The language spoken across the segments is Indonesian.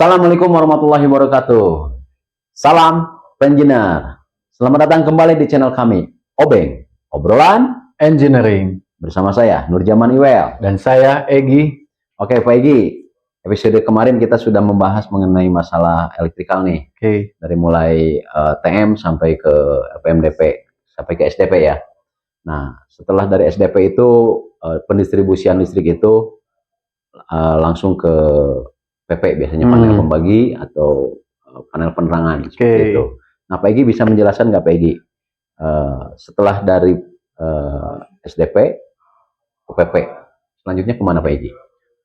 Assalamualaikum warahmatullahi wabarakatuh. Salam penjinar. Selamat datang kembali di channel kami, Obeng, Obrolan Engineering. Bersama saya, Nurjaman Iwel. Dan saya, Egi. Oke, Pak Egi. Episode kemarin kita sudah membahas mengenai masalah elektrikal nih. Oke. Dari mulai TM sampai ke PMDP, sampai ke SDP ya. Nah, setelah dari SDP itu, pendistribusian listrik itu langsung ke PP, biasanya panel pembagi atau panel penerangan seperti itu. Nah, Pak Egi bisa menjelaskan nggak Pak Egi, setelah dari SDP ke PP, selanjutnya kemana Pak Egi?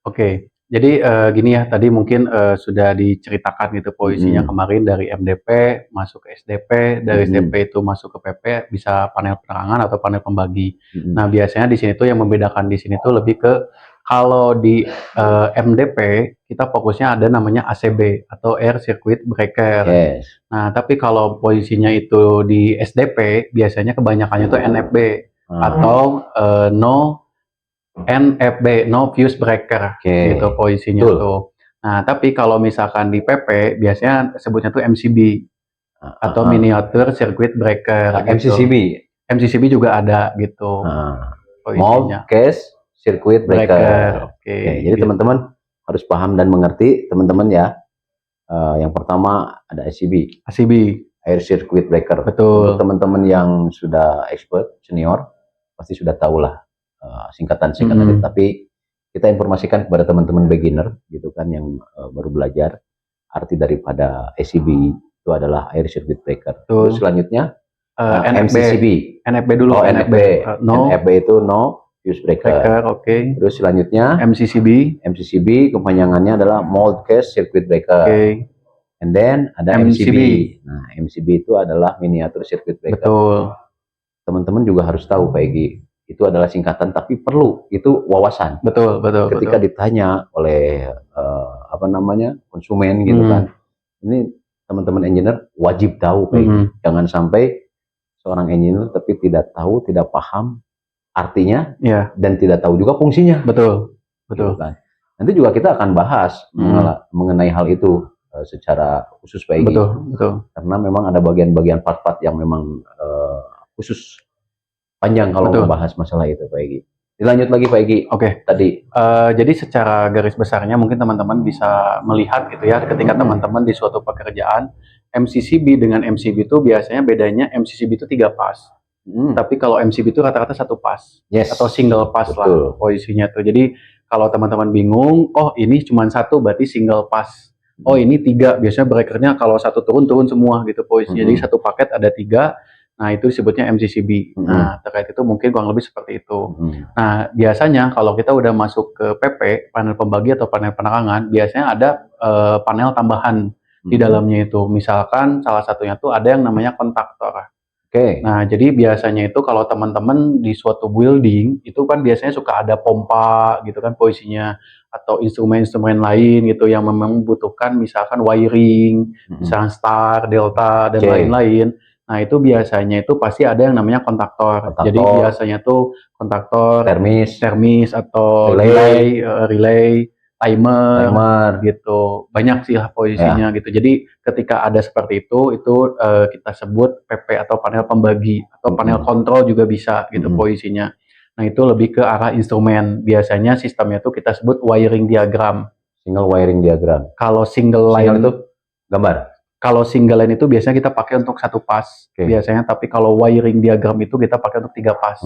Oke, jadi gini ya, tadi mungkin sudah diceritakan gitu posisinya kemarin dari MDP masuk ke SDP, dari SDP itu masuk ke PP, bisa panel penerangan atau panel pembagi. Nah, biasanya di sini tuh yang membedakan di sini tuh lebih ke kalau di MDP kita fokusnya ada namanya ACB atau Air Circuit Breaker. Nah, tapi kalau posisinya itu di SDP biasanya kebanyakannya itu NFB atau NFB, No Fuse Breaker, gitu posisinya tuh. Nah, tapi kalau misalkan di PP biasanya sebutnya tuh MCB atau Miniature Circuit Breaker. Gitu. MCCB juga ada gitu. Posisinya. Circuit Breaker. Oke, jadi teman-teman harus paham dan mengerti, teman-teman ya. Yang pertama ada ACB, Air Circuit Breaker. Betul. Untuk teman-teman yang sudah expert, senior, pasti sudah tahu lah singkatan itu. Tapi kita informasikan kepada teman-teman beginner, gitu kan, yang baru belajar arti daripada ACB itu adalah Air Circuit Breaker. Terus selanjutnya MCCB. NFB dulu. NFB itu No Fuse Breaker. Terus selanjutnya MCCB kepanjangannya adalah Mold Case Circuit Breaker. And then ada MCB. Nah, MCB itu adalah Miniature Circuit Breaker. Betul. Teman-teman juga harus tahu Pak Egi, itu adalah singkatan tapi perlu itu wawasan. Betul. Ketika ditanya oleh konsumen gitu kan. Ini teman-teman engineer wajib tahu Pak Egi. Jangan sampai seorang engineer tapi tidak tahu, tidak paham artinya, dan tidak tahu juga fungsinya. Betul. Gitu kan. Nanti juga kita akan bahas mengenai hal itu secara khusus Pak Egi. Betul. Karena memang ada bagian-bagian part-part yang memang khusus panjang kalau membahas masalah itu Pak Egi. Dilanjut lagi Pak Egi. Tadi. Jadi secara garis besarnya mungkin teman-teman bisa melihat gitu ya, ketika teman-teman di suatu pekerjaan MCCB dengan MCB itu biasanya bedanya MCCB itu 3 pas. Tapi kalau MCB itu rata-rata 1 pas atau single pas lah posisinya tuh. Jadi kalau teman-teman bingung, oh ini cuma 1 berarti single pas. Oh ini 3, biasanya breakernya kalau 1 turun semua gitu posisinya. Jadi 1 paket ada 3. Nah itu disebutnya MCCB. Nah terkait itu mungkin kurang lebih seperti itu. Nah biasanya kalau kita udah masuk ke PP, panel pembagi atau panel penerangan, biasanya ada panel tambahan di dalamnya itu. Misalkan salah satunya tuh ada yang namanya kontaktor. Nah, jadi biasanya itu kalau teman-teman di suatu building itu kan biasanya suka ada pompa gitu kan posisinya, atau instrumen-instrumen lain gitu yang memang membutuhkan misalkan wiring, misalkan star, delta dan lain-lain. Nah, itu biasanya itu pasti ada yang namanya kontaktor. Jadi biasanya tuh kontaktor, termis atau relay, timer gitu. Banyak sih lah posisinya gitu. Jadi ketika ada seperti itu kita sebut PP atau panel pembagi atau panel kontrol juga bisa gitu posisinya. Nah, itu lebih ke arah instrumen. Biasanya sistemnya itu kita sebut wiring diagram. Single wiring diagram. Kalau single line itu gambar. Kalau single line itu biasanya kita pakai untuk 1 pas. Biasanya, tapi kalau wiring diagram itu kita pakai untuk 3 pas.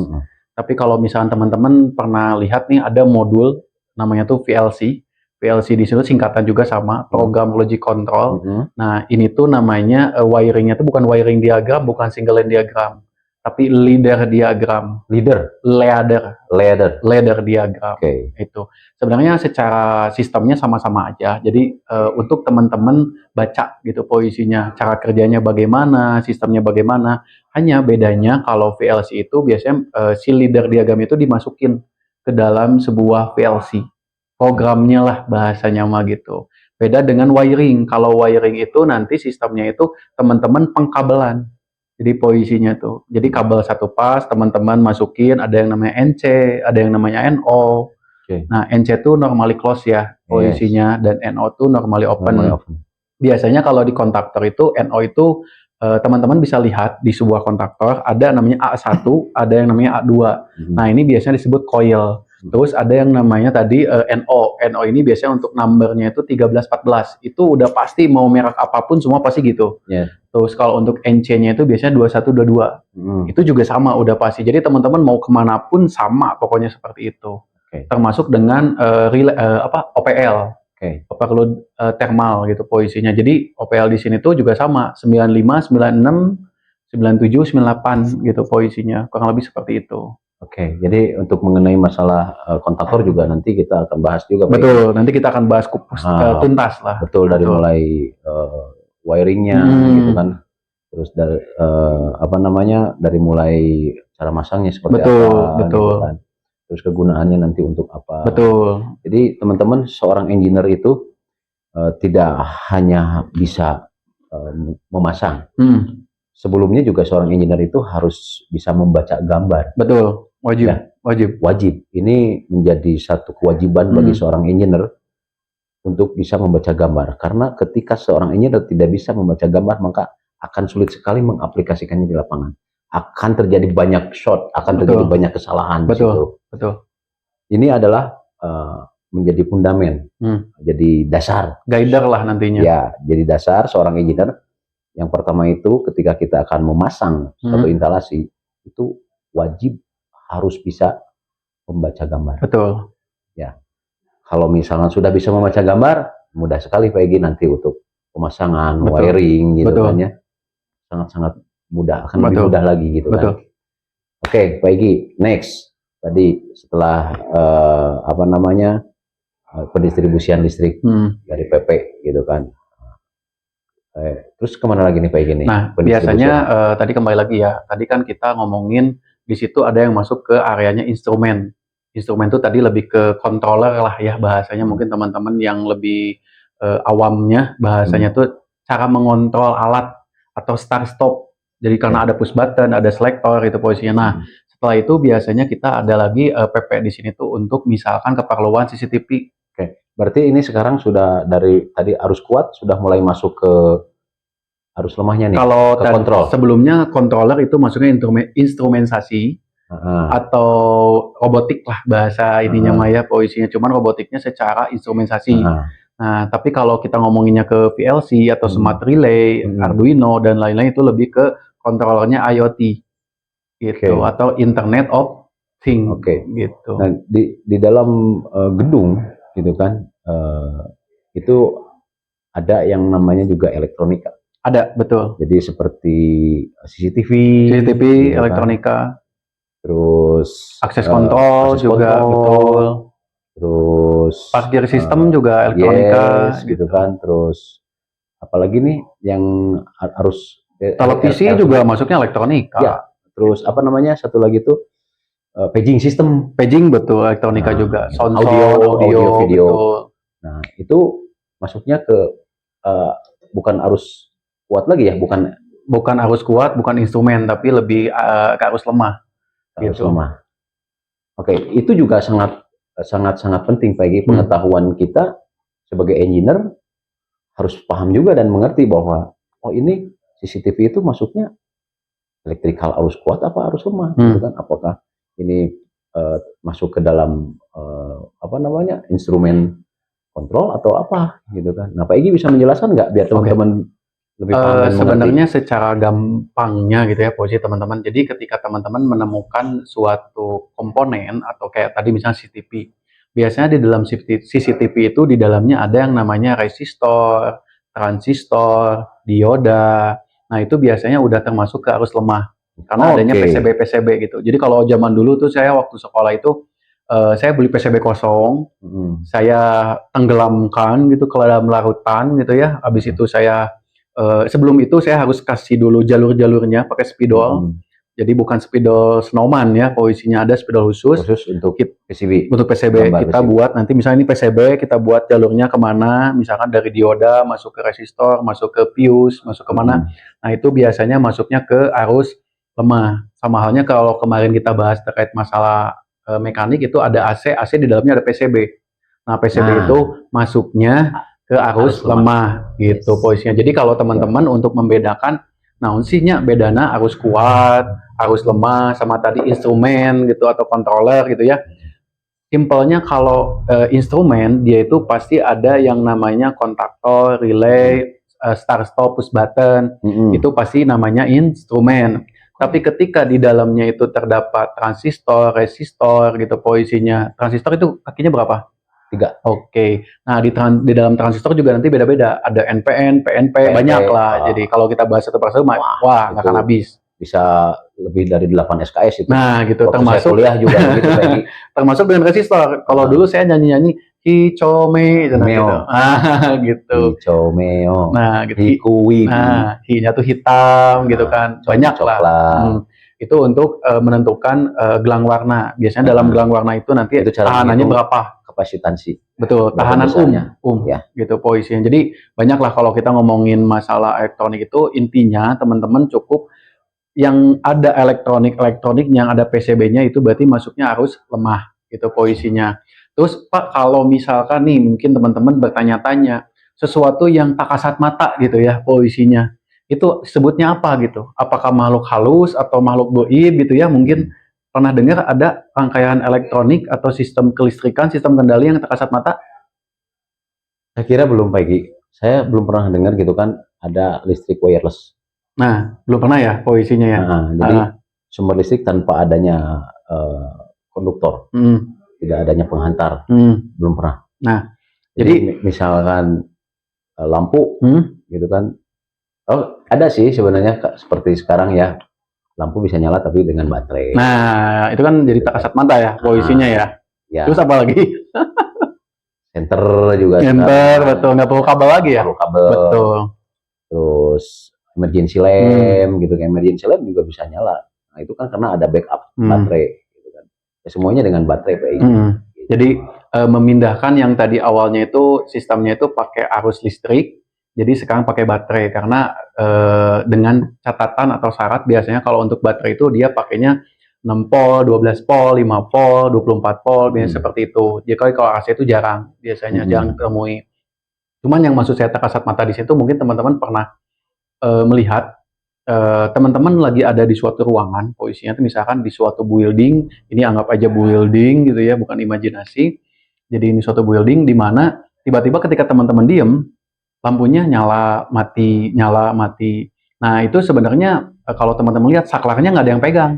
Tapi kalau misalnya teman-teman pernah lihat nih ada modul namanya tuh VLC. VLC di situ singkatan juga sama, program logic control. Nah, ini tuh namanya wiringnya tuh bukan wiring diagram, bukan single line diagram, tapi ladder diagram. Ladder diagram. Itu sebenarnya secara sistemnya sama-sama aja. Jadi untuk teman-teman baca gitu posisinya, cara kerjanya bagaimana, sistemnya bagaimana. Hanya bedanya kalau VLC itu biasanya si ladder diagram itu dimasukin ke dalam sebuah VLC. Programnya lah bahasanya mah gitu. Beda dengan wiring. Kalau wiring itu nanti sistemnya itu teman-teman pengkabelan. Jadi posisinya tuh. Jadi kabel 1 pas teman-teman masukin, ada yang namanya NC, ada yang namanya NO. Nah, NC itu normally close ya posisinya, dan NO itu normally open. Normally open. Biasanya kalau di kontaktor itu NO itu teman-teman bisa lihat di sebuah kontaktor ada namanya A1, ada yang namanya A2. Nah, ini biasanya disebut coil. Terus ada yang namanya tadi NO. NO ini biasanya untuk numbernya itu 13-14. Itu udah pasti mau merek apapun semua pasti gitu. Terus kalau untuk NC-nya itu biasanya 21-22. Itu juga sama udah pasti. Jadi teman-teman mau kemanapun sama pokoknya seperti itu. Termasuk dengan OPL. Overload thermal gitu posisinya. Jadi OPL di sini tuh juga sama 95, 96, 97, 98 gitu posisinya. Kurang lebih seperti itu. Jadi untuk mengenai masalah kontaktor juga nanti kita akan bahas juga. Betul, nanti kita akan bahas tuntas lah. Betul, dari mulai wiringnya gitu kan. Terus dari dari mulai cara masangnya seperti apa. Gitu kan. Terus kegunaannya nanti untuk apa. Betul. Jadi teman-teman, seorang engineer itu tidak hanya bisa memasang. Sebelumnya juga seorang engineer itu harus bisa membaca gambar. Betul, wajib. Wajib. Ini menjadi satu kewajiban bagi seorang engineer untuk bisa membaca gambar. Karena ketika seorang engineer tidak bisa membaca gambar, maka akan sulit sekali mengaplikasikannya di lapangan. Akan terjadi banyak short, akan terjadi banyak kesalahan. Betul. Ini adalah menjadi fundamen, jadi dasar. Guider lah nantinya. Ya, jadi dasar seorang engineer. Yang pertama itu ketika kita akan memasang suatu instalasi, itu wajib harus bisa membaca gambar. Betul. Ya, kalau misalnya sudah bisa membaca gambar, mudah sekali Pak Egy nanti untuk pemasangan, wiring gitu kan ya. Sangat-sangat mudah, akan lebih mudah lagi gitu kan. Oke, Pak Egy, next. Tadi setelah pendistribusian listrik dari PP gitu kan. Terus kemana lagi nih Pak Egy nih? Nah, biasanya tadi kembali lagi ya. Tadi kan kita ngomongin di situ ada yang masuk ke areanya instrumen. Instrumen itu tadi lebih ke controller lah ya bahasanya. Mungkin teman-teman yang lebih awamnya bahasanya tuh cara mengontrol alat atau start stop. Jadi karena ada push button, ada selector itu posisinya. Nah, setelah itu biasanya kita ada lagi PP di sini tuh untuk misalkan keperluan CCTV. Berarti ini sekarang sudah dari tadi arus kuat sudah mulai masuk ke arus lemahnya nih. Kalau ke kontrol. Sebelumnya controller itu masuknya instrumentasi atau robotik lah bahasa ininya Maya posisinya. Cuman robotiknya secara instrumentasi. Nah, tapi kalau kita ngomonginnya ke PLC atau smart relay, Arduino dan lain-lain itu lebih ke kontrolernya IoT gitu atau Internet of Things gitu. Nah, di dalam gedung gitu kan itu ada yang namanya juga elektronika. Ada, betul. Jadi seperti CCTV gitu elektronika. Kan? Terus akses kontrol juga, betul. Terus parkir sistem juga elektronika gitu kan. Terus apalagi nih yang harus televisi juga masuknya elektronika. Ya. Terus satu lagi tuh paging system. Paging betul, elektronika juga. Sound, audio, video. Betul. Nah, itu masuknya ke bukan arus kuat lagi ya, bukan arus kuat, bukan instrumen, tapi lebih ke arus lemah. Lemah. Oke, itu juga sangat penting bagi pengetahuan kita sebagai engineer, harus paham juga dan mengerti bahwa ini CCTV itu masuknya elektrikal arus kuat apa arus lemah, gitu kan? Apakah ini masuk ke dalam instrumen kontrol atau apa, gitu kan? Nah, Pak Egy bisa menjelaskan nggak biar teman-teman lebih paham dan sebenarnya secara gampangnya gitu ya posisi teman-teman. Jadi ketika teman-teman menemukan suatu komponen atau kayak tadi misalnya CCTV, biasanya di dalam CCTV itu di dalamnya ada yang namanya resistor, transistor, dioda. Nah, itu biasanya udah termasuk ke arus lemah karena adanya PCB gitu. Jadi kalau zaman dulu tuh saya waktu sekolah itu saya beli PCB kosong, saya tenggelamkan gitu ke dalam larutan gitu ya. Habis itu saya sebelum itu saya harus kasih dulu jalur-jalurnya pakai spidol. Jadi bukan spidol Snowman ya, posisinya ada spidol khusus untuk PCB. Untuk PCB kita buat nanti misalnya ini PCB kita buat jalurnya kemana, misalkan dari dioda masuk ke resistor, masuk ke fuse, masuk kemana. Nah, itu biasanya masuknya ke arus lemah. Sama halnya kalau kemarin kita bahas terkait masalah mekanik itu ada AC, AC di dalamnya ada PCB. Nah, PCB Nah. itu masuknya ke arus Arus lemah. lemah gitu Yes. posisinya. Jadi kalau teman-teman untuk membedakan naon sih nya bedana arus kuat, arus lemah sama tadi instrumen gitu atau controller gitu ya. Simpelnya kalau instrumen dia itu pasti ada yang namanya kontaktor, relay, start stop, push button. Itu pasti namanya instrumen. Tapi ketika di dalamnya itu terdapat transistor, resistor gitu posisinya. Transistor itu kakinya berapa? 3. Oke. Nah, di dalam transistor juga nanti beda-beda. Ada NPN, PNP, PNP, banyak lah. Jadi kalau kita bahas satu persatu, wah nggak akan itu habis. Bisa lebih dari 8 SKS itu. Nah, gitu. Waktu Termasuk saya kuliah juga begitu Peggy. termasuk dengan resistor. Kalau dulu saya nyanyi-nyanyi Hicome gitu. Meo. Gitu. Hicomeo. Nah, gitu. Hikuwi. Nah, hi-nya tuh hitam gitu kan. Banyak lah. Coklat. Itu untuk menentukan gelang warna. Biasanya dalam gelang warna itu nanti Itu cara tahanannya menghitung berapa? Kapasitansi. Betul, Berapa tahanan besarnya. ya. Gitu posisinya. Jadi banyaklah kalau kita ngomongin masalah elektronik itu intinya teman-teman cukup yang ada elektronik yang ada PCB-nya itu berarti masuknya arus lemah gitu posisinya. Terus Pak, kalau misalkan nih mungkin teman-teman bertanya-tanya sesuatu yang tak kasat mata gitu ya posisinya. Itu sebutnya apa gitu? Apakah makhluk halus atau makhluk gaib gitu ya? Mungkin pernah dengar ada rangkaian elektronik atau sistem kelistrikan, sistem kendali yang tak kasat mata? Saya kira belum Peggy. Saya belum pernah dengar gitu kan ada listrik wireless. Nah, belum pernah ya posisinya ya? Jadi sumber listrik tanpa adanya konduktor, tidak adanya penghantar, belum pernah. Nah, jadi misalkan lampu, gitu kan, oh ada sih sebenarnya seperti sekarang ya, lampu bisa nyala tapi dengan baterai. Nah, itu kan jadi tak kasat mata ya posisinya ya. Terus apa lagi? Senter juga. Senter, betul, nggak perlu kabel lagi ya? Perlu kabel. Betul. Terus emergency lamp gitu kan, emergency lamp juga bisa nyala. Nah itu kan karena ada backup baterai gitu kan. Ya, semuanya dengan baterai Pak. Jadi memindahkan yang tadi awalnya itu sistemnya itu pakai arus listrik, jadi sekarang pakai baterai karena dengan catatan atau syarat biasanya kalau untuk baterai itu dia pakainya 6 volt, 12 volt, 5 volt, 24 volt, biasanya seperti itu. Jadi kalau AC itu jarang, biasanya jarang ditemui. Cuman yang maksud saya tak kasat mata di situ mungkin teman-teman pernah melihat teman-teman lagi ada di suatu ruangan, posisinya itu misalkan di suatu building, ini anggap aja building gitu ya, bukan imajinasi. Jadi ini suatu building di mana tiba-tiba ketika teman-teman diem, lampunya nyala, mati, nyala, mati. Nah itu sebenarnya kalau teman-teman lihat saklarnya nggak ada yang pegang.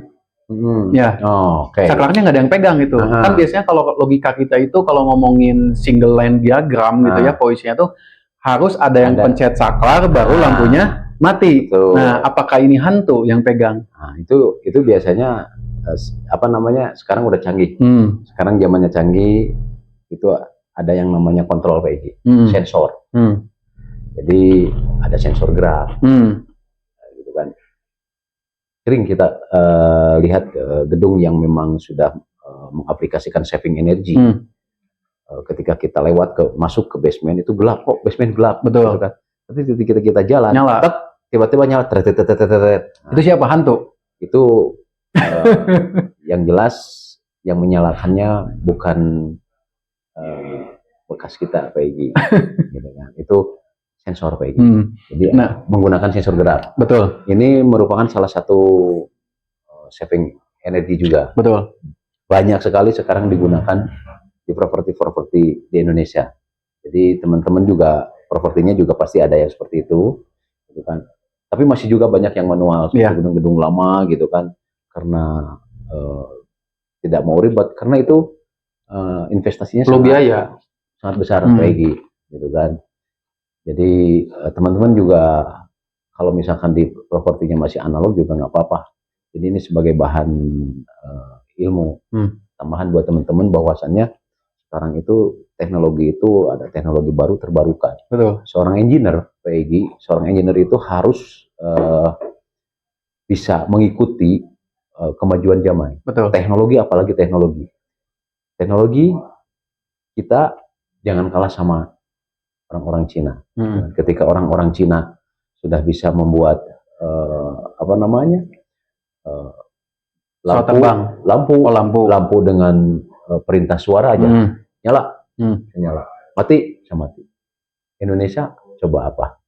Ya, saklarnya nggak ada yang pegang gitu. Kan biasanya kalau logika kita itu kalau ngomongin single line diagram gitu ya, posisinya tuh harus ada yang pencet saklar baru lampunya mati. Nah, apakah ini hantu yang pegang? Nah, itu biasanya apa namanya? Sekarang udah canggih. Sekarang zamannya canggih, itu ada yang namanya kontrol PG, sensor. Jadi ada sensor gerak, gitu kan. Sering kita lihat gedung yang memang sudah mengaplikasikan saving energy. Ketika kita masuk ke basement itu gelap kok, basement gelap. Betul. Gitu kan. Tapi ketika kita jalan, nyala. Tiba-tiba nyala. Itu siapa? Hantu? Itu yang jelas yang menyalakannya bukan bekas kita PG, gitu kan. Itu sensor PG. Jadi menggunakan sensor gerak. Betul. Ini merupakan salah satu saving energi juga. Betul. Banyak sekali sekarang digunakan di properti di Indonesia. Jadi teman-teman juga propertinya juga pasti ada yang seperti itu, gitu kan. Tapi masih juga banyak yang manual, gedung-gedung lama gitu kan, karena tidak mau ribet, karena itu investasinya sangat besar PG, gitu kan. Jadi teman-teman juga kalau misalkan di propertinya masih analog juga nggak apa-apa. Jadi ini sebagai bahan ilmu tambahan buat teman-teman bahwasannya sekarang itu teknologi itu ada teknologi baru terbarukan. Betul. Seorang engineer itu harus bisa mengikuti kemajuan zaman. Betul. Teknologi, apalagi teknologi kita jangan kalah sama orang-orang Cina. Ketika orang-orang Cina sudah bisa membuat Pesawat lampu, terbang. lampu, Oh, lampu. lampu dengan perintah suara aja, Hmm. nyala, Hmm. nyala, mati, bisa mati. Indonesia coba apa?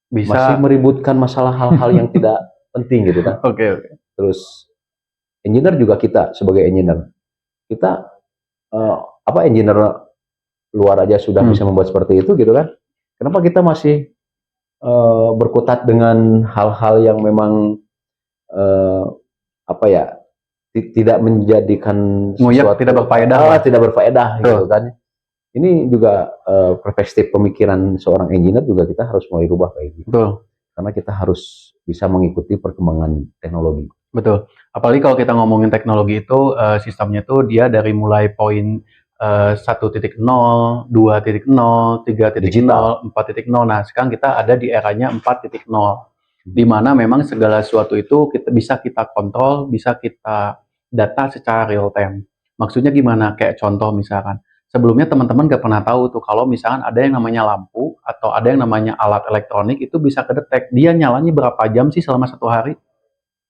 Bisa. Masih meributkan masalah hal-hal yang tidak penting gitu kan. Oke. Terus engineer juga kita sebagai engineer, kita engineer luar aja sudah bisa membuat seperti itu gitu kan. Kenapa kita masih berkutat dengan hal-hal yang memang tidak menjadikan Nguyak, tidak berfaedah lah. tidak berfaedah gitu kan. Ini juga perspektif pemikiran seorang engineer juga kita harus mulai rubah kayak gitu. Betul. Karena kita harus bisa mengikuti perkembangan teknologi. Betul. Apalagi kalau kita ngomongin teknologi itu sistemnya tuh dia dari mulai poin 1.0, 2.0, 3.0, 4.0. Nah, sekarang kita ada di eranya 4.0. Di mana memang segala sesuatu itu bisa kita kontrol, bisa kita data secara real time. Maksudnya gimana? Kayak contoh misalkan, sebelumnya teman-teman nggak pernah tahu tuh kalau misalkan ada yang namanya lampu atau ada yang namanya alat elektronik itu bisa kedetek dia nyalanya berapa jam sih selama 1 hari.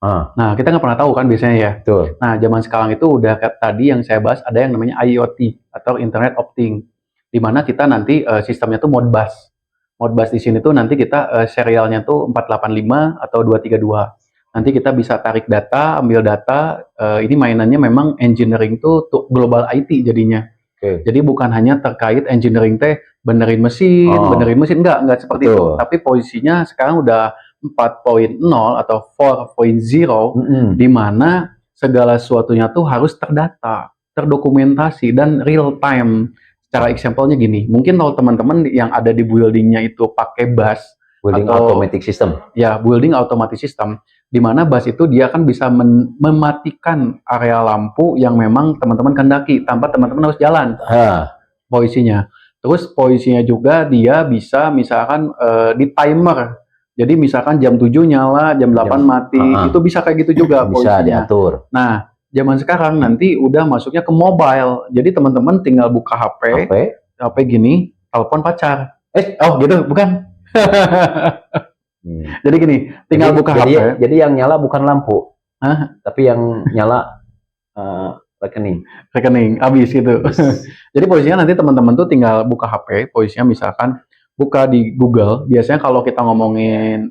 Nah, kita nggak pernah tahu kan biasanya ya. Betul. Nah, zaman sekarang itu udah tadi yang saya bahas ada yang namanya IoT atau Internet of Things, di mana kita nanti sistemnya tuh Modbus. Modbus di sini tuh nanti kita serialnya tuh 485 atau 232. Nanti kita bisa tarik data, ambil data. Ini mainannya memang engineering tuh global IT jadinya. Jadi bukan hanya terkait engineering benerin mesin, enggak seperti itu. Tapi posisinya sekarang udah 4.0 atau 4.0 di mana segala sesuatunya tuh harus terdata, terdokumentasi dan real time. Secara example-nya gini, mungkin kalau teman-teman yang ada di building-nya itu pakai bus building atau automatic system. Ya, building automatic system di mana bus itu dia kan bisa mematikan area lampu yang memang teman-teman kendaki tanpa teman-teman harus jalan. Posisinya. Terus posisinya juga dia bisa misalkan di timer. Jadi misalkan jam 7 nyala, jam 8 mati. Itu bisa kayak gitu juga bisa posisinya. diatur. Nah, zaman sekarang nanti udah masuknya ke mobile. Jadi teman-teman tinggal buka HP gini, telepon pacar. Gitu, bukan? Jadi gini, tinggal buka HP. Jadi yang nyala bukan lampu, tapi yang nyala rekening. Habis gitu. Jadi posisinya nanti teman-teman tuh tinggal buka HP, posisinya misalkan buka di Google. Biasanya kalau kita ngomongin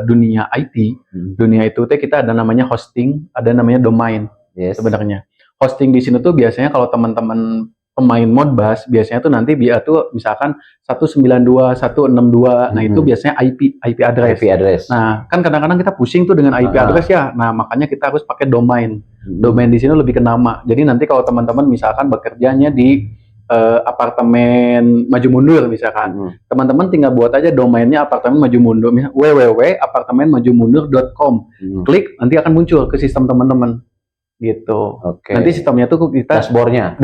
dunia IT, dunia itu kita ada namanya hosting, ada namanya domain. Sebenarnya hosting di sini tuh biasanya kalau teman-teman pemain Modbus biasanya tuh nanti dia tuh misalkan 192, 162. Nah, itu biasanya IP address. Nah, kan kadang-kadang kita pusing tuh dengan IP address ya. Nah, makanya kita harus pakai domain. Domain di sini lebih ke nama. Jadi nanti kalau teman-teman misalkan bekerjanya di apartemen maju mundur misalkan. Teman-teman tinggal buat aja domainnya apartemen maju mundur, www.apartemenmajumundur.com. Klik, nanti akan muncul ke sistem teman-teman. Gitu. Nanti sistemnya tuh kita dashboardnya.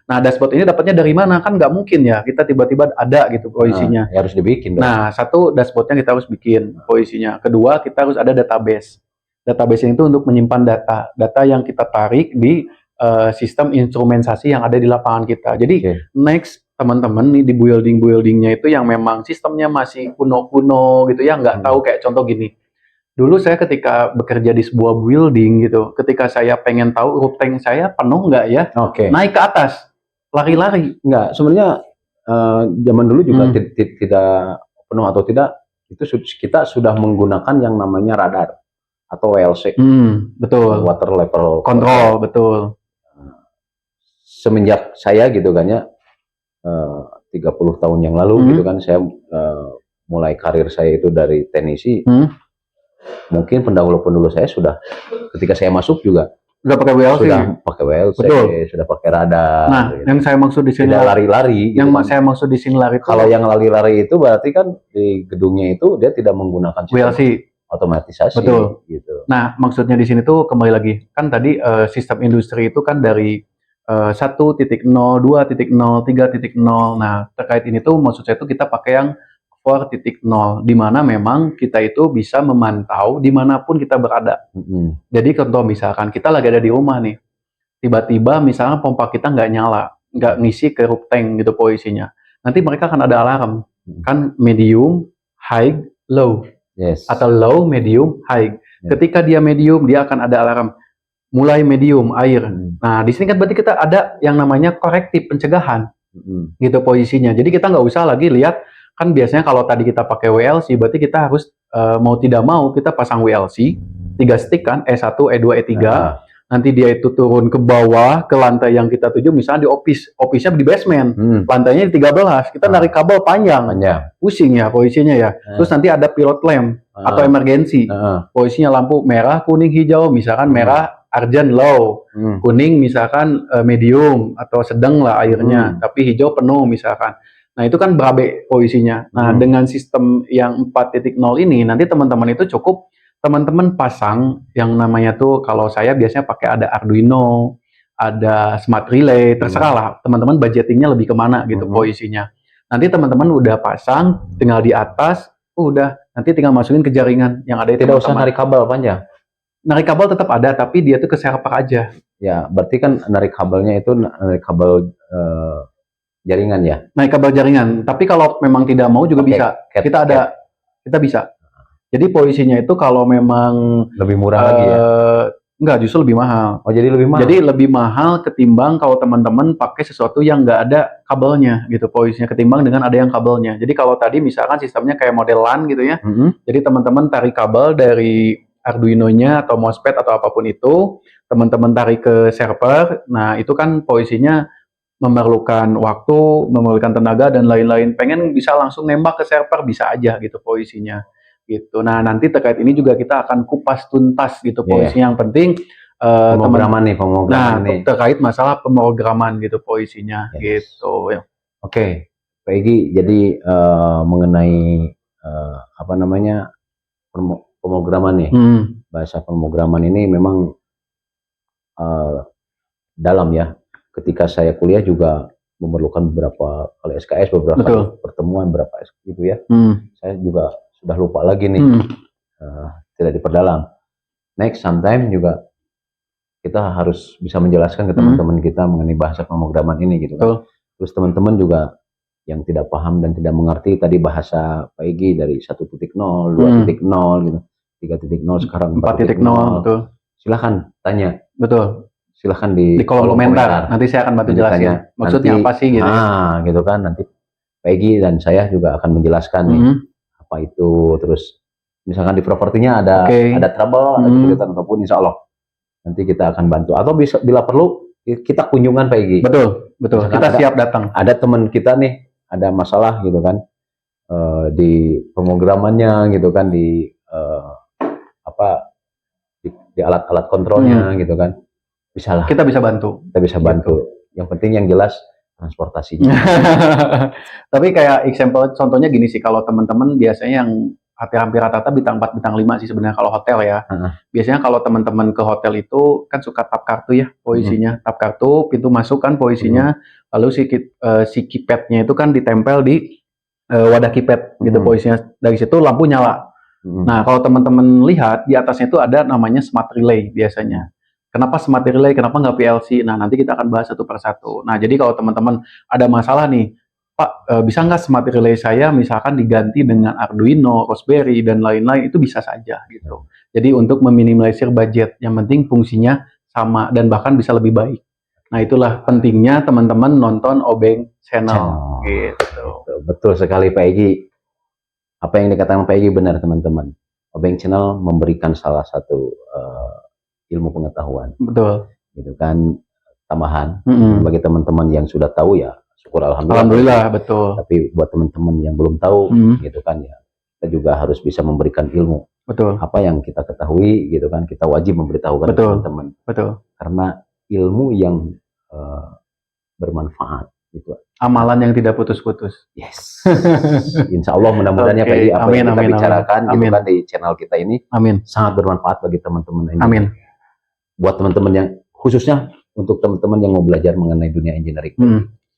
Nah, dashboard ini dapatnya dari mana? Kan nggak mungkin ya kita tiba-tiba ada gitu posisinya. Ya harus dibikin dong. Nah, satu dashboardnya kita harus bikin posisinya. Kedua, kita harus ada database. Database ini tuh untuk menyimpan data yang kita tarik di sistem instrumentasi yang ada di lapangan kita. Jadi next teman-teman nih di building-buildingnya itu yang memang sistemnya masih kuno-kuno gitu ya, nggak tahu kayak contoh gini. Dulu saya ketika bekerja di sebuah building gitu, ketika saya pengen tahu roof tank saya penuh nggak ya, naik ke atas, lari-lari. Nggak, sebenarnya zaman dulu juga tidak penuh atau tidak, itu kita sudah menggunakan yang namanya radar atau WLC. Betul. Water level control, betul. Semenjak saya gitu kan ya, 30 tahun yang lalu gitu kan, saya mulai karir saya itu dari teknisi. Mungkin pendahulu saya sudah, ketika saya masuk juga sudah pakai WLC. Sudah pakai radar. Nah, gitu. Yang saya maksud di sini tidak lari-lari. Yang gitu saya maksud di sini lari. Kalau yang lari-lari itu berarti kan di gedungnya itu dia tidak menggunakan WLC otomatisasi. Betul. Gitu. Nah, maksudnya di sini tuh kembali lagi kan tadi sistem industri itu kan dari 1.0, 2.0, 3.0. Nah, terkait ini tuh maksud saya tuh kita pakai yang 4.0, di mana memang kita itu bisa memantau dimanapun kita berada. Jadi contoh misalkan kita lagi ada di rumah nih, tiba-tiba misalnya pompa kita nggak nyala, nggak ngisi ke roof tank gitu posisinya. Nanti mereka akan ada alarm, kan medium, high, low. Yes. atau low, medium, high. Ya. Ketika dia medium, dia akan ada alarm mulai medium air. Nah, di sini kan berarti kita ada yang namanya korektif pencegahan gitu posisinya. Jadi kita nggak usah lagi lihat, kan biasanya kalau tadi kita pakai WLC, berarti kita harus mau tidak mau kita pasang WLC 3 stick kan, E1, E2, E3. Nanti dia itu turun ke bawah ke lantai yang kita tuju, misalnya di office-nya di basement, lantainya di 13, kita narik kabel panjang, pusing ya posisinya ya. Terus nanti ada pilot lamp atau emergency, posisinya lampu merah, kuning, hijau, misalkan merah argent low, kuning misalkan medium atau sedang lah airnya, tapi hijau penuh misalkan. Nah itu kan berabe posisinya. Nah dengan sistem yang 4.0 ini, nanti teman-teman itu cukup teman-teman pasang yang namanya tuh, kalau saya biasanya pakai ada Arduino, ada Smart Relay, terserah lah teman-teman budgetingnya lebih kemana gitu posisinya. Nanti teman-teman udah pasang, tinggal di atas, udah nanti tinggal masukin ke jaringan yang ada itu. Tidak usah narik kabel panjang. Narik kabel tetap ada, tapi dia tuh ke server aja. Ya, berarti kan narik kabelnya itu narik kabel jaringan ya? Narik kabel jaringan, tapi kalau memang tidak mau juga bisa. Kita bisa. Jadi posisinya itu kalau memang lebih murah lagi ya? Enggak, justru lebih mahal. Oh, jadi lebih mahal? Jadi lebih mahal ketimbang kalau teman-teman pakai sesuatu yang nggak ada kabelnya gitu, posisinya, ketimbang dengan ada yang kabelnya. Jadi kalau tadi misalkan sistemnya kayak model LAN gitu ya, jadi teman-teman tarik kabel dari Arduino-nya atau MOSFET atau apapun itu, teman-teman tarik ke server, nah itu kan posisinya memerlukan waktu, memerlukan tenaga dan lain-lain. Pengen bisa langsung nembak ke server, bisa aja gitu posisinya. Gitu. Nah, nanti terkait ini juga kita akan kupas tuntas gitu posisinya. Yang penting pemrograman terkait masalah pemrograman gitu posisinya gitu ya. Oke, Pak Egy, jadi mengenai apa namanya pemrograman nih, bahasa pemrograman ini memang dalam ya. Ketika saya kuliah juga memerlukan beberapa kali SKS, beberapa kali pertemuan, beberapa gitu ya. Saya juga sudah lupa lagi nih, tidak diperdalam. Next, sometime juga kita harus bisa menjelaskan ke teman-teman kita mengenai bahasa pemrograman ini gitu kan. Terus teman-teman juga yang tidak paham dan tidak mengerti tadi bahasa Pak Egy dari 1.0, 2.0 gitu, 3.0 sekarang 4.0. Silahkan tanya. Betul. Silahkan di kolom komentar. Nanti saya akan bantu jelasin. Maksudnya nanti, apa sih gitu. Gitu kan, nanti Pak Egy dan saya juga akan menjelaskan nih apa itu. Terus misalkan di propertinya ada trouble, ada kesulitan apapun, insya Allah nanti kita akan bantu. Atau bisa, bila perlu kita kunjungan Pak Egy. Betul. Misalkan kita siap datang. Ada teman kita nih, ada masalah gitu kan, di pemrogramannya gitu kan, di di alat-alat kontrolnya gitu kan, bisa lah. Kita bisa bantu. Gitu. Yang penting yang jelas transportasinya. Tapi kayak contohnya gini sih, kalau teman-teman biasanya yang hampir rata-rata bintang 4, bintang 5 sih sebenarnya kalau hotel ya. Biasanya kalau teman-teman ke hotel itu kan suka tap kartu ya posisinya. Tap kartu, pintu masuk kan posisinya. Lalu si keypadnya itu kan ditempel di wadah keypad gitu posisinya. Dari situ lampu nyala. Nah, kalau teman-teman lihat di atasnya itu ada namanya Smart Relay biasanya. Kenapa Smart Relay? Kenapa nggak PLC? Nah, nanti kita akan bahas satu persatu. Nah, jadi kalau teman-teman ada masalah nih, Pak, bisa nggak Smart Relay saya misalkan diganti dengan Arduino, Raspberry, dan lain-lain, itu bisa saja gitu. Jadi untuk meminimalisir budget, yang penting fungsinya sama dan bahkan bisa lebih baik. Nah, itulah pentingnya teman-teman nonton Obeng Channel. Gitu. Betul sekali Pak Egy. Apa yang dikatakan Pak Egy benar teman-teman. Obeng Channel memberikan salah satu ilmu pengetahuan. Betul. Gitu kan, tambahan bagi teman-teman yang sudah tahu ya. Syukur Alhamdulillah, betul. Tapi buat teman-teman yang belum tahu, gitu kan ya, kita juga harus bisa memberikan ilmu. Betul. Apa yang kita ketahui, gitu kan, kita wajib memberitahukan teman-teman. Betul. Karena ilmu yang bermanfaat, gitu. Amalan yang tidak putus-putus. Yes. Insya Allah mudah-mudahan ya Pak Egy, apa yang kita bicarakan gitu kan di channel kita ini, sangat bermanfaat bagi teman-teman. Amin. Buat teman-teman yang khususnya untuk teman-teman yang mau belajar mengenai dunia engineering.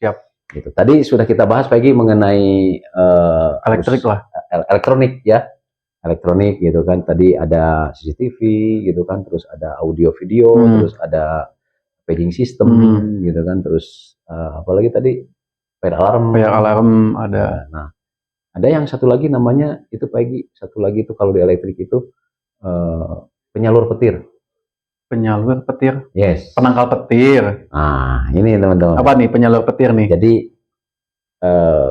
Siap. Gitu. Tadi sudah kita bahas pagi mengenai elektronik ya, elektronik gitu kan. Tadi ada CCTV gitu kan, terus ada audio video, terus ada paging system gitu kan, terus apalagi tadi fire alarm ada. Nah, Ada yang satu lagi namanya itu Pak Egy, satu lagi itu kalau di elektrik itu eh, penyalur petir. Penyalur petir, Yes. penangkal petir. Nah, ini teman-teman. Apa nih penyalur petir nih? Jadi eh,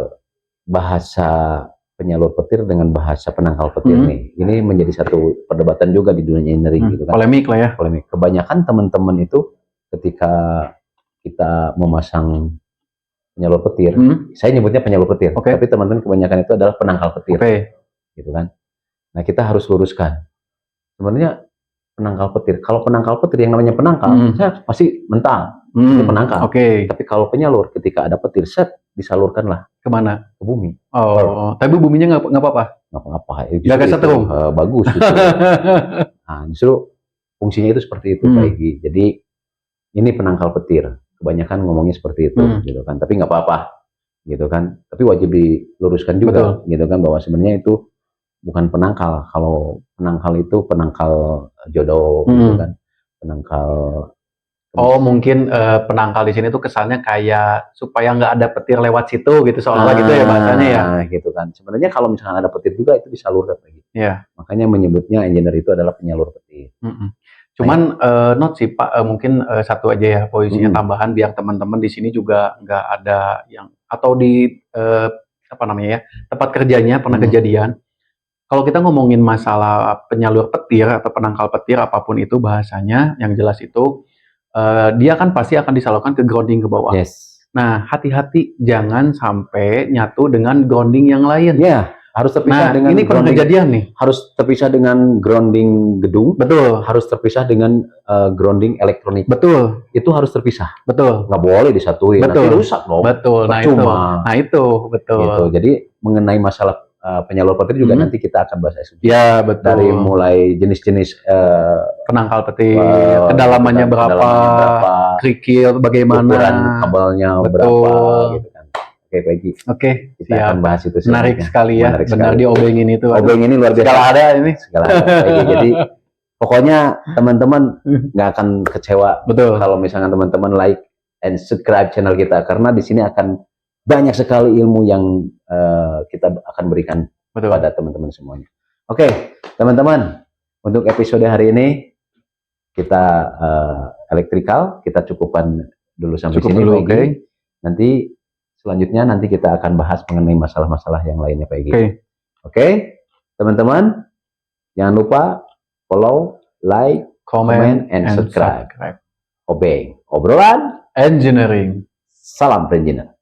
bahasa penyalur petir dengan bahasa penangkal petir nih, ini menjadi satu perdebatan juga di dunia engineering gitu kan. Polemik lah ya. Polemik. Kebanyakan teman-teman itu ketika kita memasang penyalur petir, saya nyebutnya penyalur petir, tapi teman-teman kebanyakan itu adalah penangkal petir, gitu kan. Nah kita harus luruskan. Sebenarnya penangkal petir, kalau penangkal petir yang namanya penangkal, saya pasti mental, itu penangkal. Tapi kalau penyalur, ketika ada petir, set disalurkanlah kemana? Ke bumi. Oh, tapi buminya nggak apa-apa? Nggak apa-apa. Nggak kesetrum? Bagus. Gitu. Nah, justru fungsinya itu seperti itu, Pak Egy. Jadi ini penangkal petir. Kebanyakan ngomongnya seperti itu, gitu kan. Tapi nggak apa-apa, gitu kan. Tapi wajib diluruskan juga, gitu kan, bahwa sebenarnya itu bukan penangkal. Kalau penangkal itu penangkal jodoh, gitu kan. Penangkal. Oh, mungkin penangkal di sini tuh kesannya kayak supaya nggak ada petir lewat situ, gitu seolah-olah gitu ya bahasanya ya. Gitu kan. Sebenarnya kalau misalkan ada petir juga itu disalurkan lagi. Iya. Makanya menyebutnya engineer itu adalah penyalur petir. Cuman not sih Pak, mungkin satu aja ya posisinya tambahan biar teman-teman di sini juga nggak ada yang atau di apa namanya ya tempat kerjanya pernah kejadian. Kalau kita ngomongin masalah penyalur petir atau penangkal petir apapun itu bahasanya, yang jelas itu dia kan pasti akan disalurkan ke grounding ke bawah. Yes. Nah, hati-hati jangan sampai nyatu dengan grounding yang lain. Ya, harus terpisah dengan ini pernah kejadian nih. Harus terpisah dengan grounding gedung. Betul. Harus terpisah dengan grounding elektronik. Betul. Itu harus terpisah. Betul. Nggak boleh disatuin. Betul. Nanti rusak dong. Betul. Nah itu betul. Gitu. Jadi mengenai masalah penyalur petir juga nanti kita akan bahas esok. Ya, betul. Dari mulai jenis-jenis penangkal petir, kedalamannya berapa, kerikil bagaimana, ukuran kabelnya berapa, gitu kan. Oke, Pak Egy. Oke, kita akan bahas itu. Menarik sekali ya. Benar di obengin itu. Obeng ini luar biasa. Segala ada ini. Segala ada. Pak Egy. Jadi pokoknya teman-teman nggak akan kecewa. Betul. Kalau misalnya teman-teman like and subscribe channel kita, karena di sini akan banyak sekali ilmu yang kita akan berikan kepada teman-teman semuanya. Oke, teman-teman, untuk episode hari ini kita elektrikal, kita cukupkan dulu sampai sini. Nanti selanjutnya kita akan bahas mengenai masalah-masalah yang lainnya, Pak Egy. Oke, teman-teman, jangan lupa follow, like, comment, and subscribe. Obeng, obrolan engineering. Salam engineer.